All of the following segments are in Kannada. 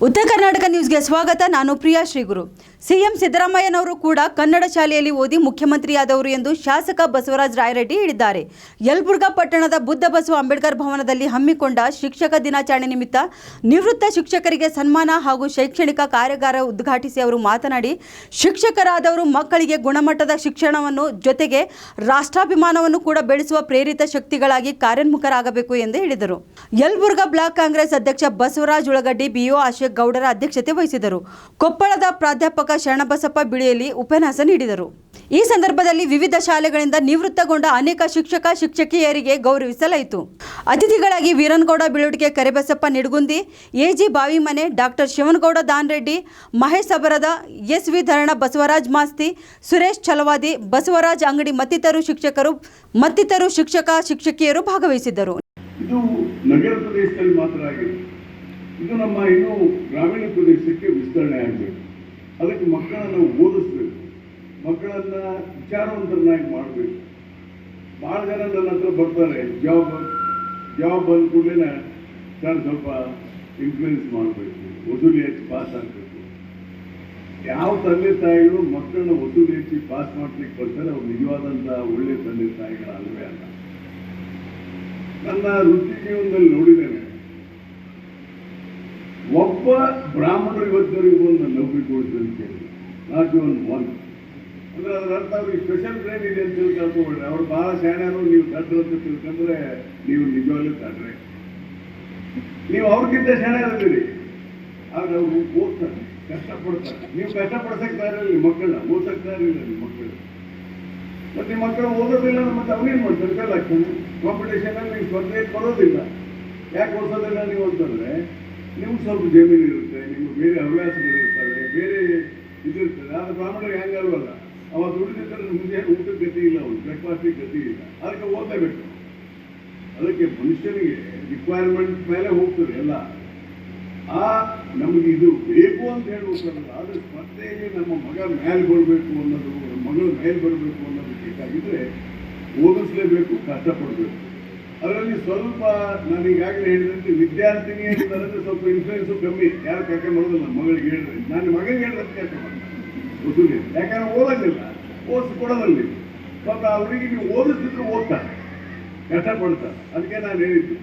ಉತ್ತರ ಕರ್ನಾಟಕ ನ್ಯೂಸ್ಗೆ ಸ್ವಾಗತ. ನಾನು ಪ್ರಿಯಾ ಶ್ರೀಗುರು. ಸಿಎಂ ಸಿದ್ದರಾಮಯ್ಯನವರು ಕೂಡ ಕನ್ನಡ ಶಾಲೆಯಲ್ಲಿ ಓದಿ ಮುಖ್ಯಮಂತ್ರಿಯಾದವರು ಎಂದು ಶಾಸಕ ಬಸವರಾಜ ರಾಯರೆಡ್ಡಿ ಹೇಳಿದ್ದಾರೆ. ಯಲಬುರ್ಗಾ ಪಟ್ಟಣದ ಬುದ್ಧ ಬಸವ ಅಂಬೇಡ್ಕರ್ ಭವನದಲ್ಲಿ ಹಮ್ಮಿಕೊಂಡ ಶಿಕ್ಷಕ ದಿನಾಚರಣೆ ನಿಮಿತ್ತ ನಿವೃತ್ತ ಶಿಕ್ಷಕರಿಗೆ ಸನ್ಮಾನ ಹಾಗೂ ಶೈಕ್ಷಣಿಕ ಕಾರ್ಯಾಗಾರ ಉದ್ಘಾಟಿಸಿ ಅವರು ಮಾತನಾಡಿ, ಶಿಕ್ಷಕರಾದವರು ಮಕ್ಕಳಿಗೆ ಗುಣಮಟ್ಟದ ಶಿಕ್ಷಣವನ್ನು ಜೊತೆಗೆ ರಾಷ್ಟ್ರಾಭಿಮಾನವನ್ನು ಕೂಡ ಬೆಳೆಸುವ ಪ್ರೇರಿತ ಶಕ್ತಿಗಳಾಗಿ ಕಾರ್ಯೋನ್ಮುಖರಾಗಬೇಕು ಎಂದು ಹೇಳಿದರು. ಯಲಬುರ್ಗಾ ಬ್ಲಾಕ್ ಕಾಂಗ್ರೆಸ್ ಅಧ್ಯಕ್ಷ ಬಸವರಾಜ ಉಳಗಡ್ಡಿ, ಬಿಒ ಗೌಡರ ಅಧ್ಯಕ್ಷತೆ ವಹಿಸಿದರು. ಕೊಪ್ಪಳದ ಪ್ರಾಧ್ಯಾಪಕ ಶರಣಬಸಪ್ಪ ಬಿಳಿಯಲ್ಲಿ ಉಪನ್ಯಾಸ ನೀಡಿದರು. ಈ ಸಂದರ್ಭದಲ್ಲಿ ವಿವಿಧ ಶಾಲೆಗಳಿಂದ ನಿವೃತ್ತಗೊಂಡ ಅನೇಕ ಶಿಕ್ಷಕ ಶಿಕ್ಷಕಿಯರಿಗೆ ಗೌರವಿಸಲಾಯಿತು. ಅತಿಥಿಗಳಾಗಿ Veeranagouda Bilutige, Karibasappa Nidagundi, A G Bavimane, doctor Shivanagouda Danareddy, Mahesh Abarada, S V. Dharana, Basavaraj Masti, Suresh Chalavadi, Basavaraj Angadi ಮತ್ತಿತರರು ಶಿಕ್ಷಕ ಶಿಕ್ಷಕಿಯರು ಭಾಗವಹಿಸಿದ್ದರು. ಇದು ನಗರ ಪ್ರದೇಶದಲ್ಲಿ ಮಾತ್ರ ಆಗಿದೆ. ಇದು ನಮ್ಮ ಇನ್ನೂ ಗ್ರಾಮೀಣ ಪ್ರದೇಶಕ್ಕೆ ವಿಸ್ತರಣೆ ಆಗಬೇಕು. ಅದಕ್ಕೆ ಮಕ್ಕಳನ್ನು ಓದಿಸ್ಬೇಕು, ಮಕ್ಕಳನ್ನ ವಿಚಾರವಂತರನ್ನಾಗಿ ಮಾಡಬೇಕು. ಭಾಳ ಜನ ನನ್ನ ಹತ್ರ ಬರ್ತಾರೆ, ಜಾಬ್ ಬಂದ ಕೂಡಲೇ ಸರ್ ಸ್ವಲ್ಪ ಇನ್ಫ್ಲೂಯೆನ್ಸ್ ಮಾಡಬೇಕು, ವಸೂಲಿ ಹೆಚ್ಚಿ ಪಾಸ್ ಆಗಬೇಕು. ಯಾವ ತಂದೆ ತಾಯಿಗಳು ಮಕ್ಕಳನ್ನ ವಸೂಲಿ ಹೆಚ್ಚಿ ಪಾಸ್ ಮಾಡ್ಲಿಕ್ಕೆ ಬರ್ತಾರೆ ಅವ್ರು ನಿಜವಾದಂಥ ಒಳ್ಳೆ ತಂದೆ ತಾಯಿಗಳ ಅಲ್ವೇ ಅಲ್ಲ. ನನ್ನ ವೃತ್ತಿ ಜೀವನದಲ್ಲಿ ನೋಡಿದ್ದೇನೆ, ಒಬ್ಬ ಬ್ರಾಹ್ಮಣರು ಇವತ್ತವರೆಗೂ ಒಂದು ನೌಕರಿ ಕೊಡ್ತಾರೆ, ನಾಟ್ ಇವನ್ ಒನ್. ಅಂದ್ರೆ ಅದರ ಅರ್ಥ ಅವ್ರಿಗೆ ಸ್ಪೆಷಲ್ ಬ್ರೈನ್ ಇದೆ ಅಂತ ತಿಳ್ಕೊಳ್ಬೇಡ್ರಿ. ಅವ್ರು ಬಹಳ ಶಾಣ್ಯರು, ನೀವು ತಡ್ರು ಅಂತ ತಿಳ್ಕೊಂಡ್ರೆ ನೀವು ನಿಜವಾಗ್ಲೂ ತಡ್ರೆ. ನೀವು ಅವ್ರಿಗಿಂತ ಶಾಣ್ಯರಿದ್ದೀರಿ, ಆದ್ರೆ ಅವ್ರು ಓದ್ತಾರೆ, ಕಷ್ಟಪಡ್ತಾರೆ. ನೀವು ಕಷ್ಟಪಡ್ಸಕ್ತಾ ಇರಲಿಲ್ಲ ಮಕ್ಕಳನ್ನ, ಓದ್ಸಕ್ತಾ ಇರಲಿಲ್ಲ ನಿಮ್ಮ ಮಕ್ಕಳು. ಮತ್ತೆ ನಿಮ್ಮ ಮಕ್ಕಳು ಓದೋದಿಲ್ಲ, ಮತ್ತೆ ಅವನೇನು ಮಾಡ್ತಾರೆ? ಫೇಲ್ ಆಗ್ತಾನೆ. ಕಾಂಪಿಟೇಷನಲ್ಲಿ ನೀವು ಸ್ಪರ್ಧೆ ಕೊಡೋದಿಲ್ಲ. ಯಾಕೆ ಓದಿಸೋದಿಲ್ಲ ನೀವು ಅಂತಂದ್ರೆ, ನಿಮ್ಗೆ ಸ್ವಲ್ಪ ಜಮೀನು ಇರುತ್ತೆ, ನಿಮ್ಗೆ ಬೇರೆ ಹವ್ಯಾಸಗಳಿರ್ತವೆ, ಬೇರೆ ಇದಿರ್ತದೆ. ಆದ್ರೆ ಬ್ರಾಹ್ಮಣರಿಗೆ ಹೆಂಗಲ್ವಲ್ಲ, ಅವ ದುಡಿದಿದ್ದರೆ ಮುಂದೆ ಊಟದ ಗತಿ ಇಲ್ಲ, ಅವ್ನು ಬ್ರೇಕ್ಫಾಸ್ಟಿಗೆ ಗತಿ ಇಲ್ಲ. ಅದಕ್ಕೆ ಓದಲೇಬೇಕು. ಅದಕ್ಕೆ ಮನುಷ್ಯನಿಗೆ ರಿಕ್ವೈರ್ಮೆಂಟ್ ಮೇಲೆ ಹೋಗ್ತದೆ ಎಲ್ಲ. ನಮಗೆ ಇದು ಬೇಕು ಅಂತ ಹೇಳ್ಬೋದಲ್ಲ, ಆದ್ರೆ ಸ್ಪರ್ಧೆಯಲ್ಲಿ ನಮ್ಮ ಮಗ ಮೇಲೆ ಬರಬೇಕು ಅನ್ನೋದು, ನಮ್ಮ ಮಗಳು ಮೇಲೆ ಬರಬೇಕು ಅನ್ನೋದು ಬೇಕಾಗಿದ್ರೆ ಓದಿಸ್ಲೇಬೇಕು, ಕಷ್ಟಪಡಬೇಕು. ಅದರಲ್ಲಿ ಸ್ವಲ್ಪ ನಾನು ಈಗಾಗಲೇ ಹೇಳಿದಂತೆ ವಿದ್ಯಾರ್ಥಿನಿ ಅಂತಂದ್ರೆ ಸ್ವಲ್ಪ ಇನ್ಫ್ಲೂಯೆನ್ಸು ಕಮ್ಮಿ. ಯಾರು ಕರ್ಕೊಂಡು ಮಾಡೋದಿಲ್ಲ. ಮಗಳಿಗೆ ಹೇಳಿದ್ರೆ, ನನ್ನ ಮಗನಿಗೆ ಹೇಳಿದ್ರೆ ಕರ್ಕೊಂಡು ವಸೂಲಿ, ಯಾಕಂದ್ರೆ ಓದೋದಿಲ್ಲ, ಓದಿಸ್ಕೊಡೋದಲ್ಲಿ ಸ್ವಲ್ಪ ಅವರಿಗೆ ನೀವು ಓದಿಸಿದ್ರು ಓದ್ತಾರೆ, ಕಷ್ಟಪಡ್ತಾರೆ. ಅದಕ್ಕೆ ನಾನು ಹೇಳಿದ್ದು,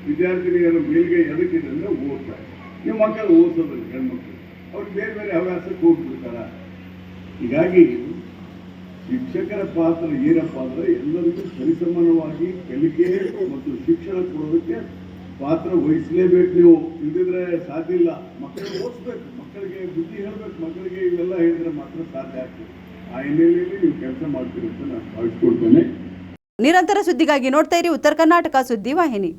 ವಿದ್ಯಾರ್ಥಿನಿಯರು ಮೇಲ್ಗೆ ಎದಕ್ಕಿದೆ ಅಂದರೆ ಓದ್ತಾರೆ. ನೀವು ಮಕ್ಕಳು ಓದಿಸೋದಿಲ್ಲ, ಹೆಣ್ಮಕ್ಳು ಅವ್ರಿಗೆ ಬೇರೆ ಬೇರೆ ಹವ್ಯಾಸಕ್ಕೆ ಹೋಗ್ಬಿಡ್ತಾರ. ಹೀಗಾಗಿ ಶಿಕ್ಷಕರ ಪಾತ್ರ ಏನಪ್ಪ ಅಂದರೆ ಎಲ್ಲರಿಗೂ ಸರಿಸಮಾನವಾಗಿ ಕಲಿಕೆ ಮತ್ತು ಶಿಕ್ಷಣ ಕೊಡೋದಕ್ಕೆ ಪಾತ್ರ ವಹಿಸಲೇಬೇಕು. ನೀವು ಇಲ್ದಿದ್ರೆ ಸಾಧ್ಯ ಇಲ್ಲ. ಮಕ್ಕಳಿಗೆ ಓದಿಸ್ಬೇಕು, ಮಕ್ಕಳಿಗೆ ಬುದ್ಧಿ ಹೇಳಬೇಕು, ಮಕ್ಕಳಿಗೆ ಇವೆಲ್ಲ ಹೇಳಿದ್ರೆ ಮಾತ್ರ ಸಾಧ್ಯ ಆಗ್ತದೆ. ಆ ಹಿನ್ನೆಲೆಯಲ್ಲಿ ನೀವು ಕೆಲಸ ಮಾಡ್ತೀರಿ ಅಂತ ನಾನು ಭಾವಿಸ್ಕೊಳ್ತೇನೆ. ನಿರಂತರ ಸುದ್ದಿಗಾಗಿ ನೋಡ್ತಾ ಇರಿ ಉತ್ತರ ಕರ್ನಾಟಕ ಸುದ್ದಿ ವಾಹಿನಿ.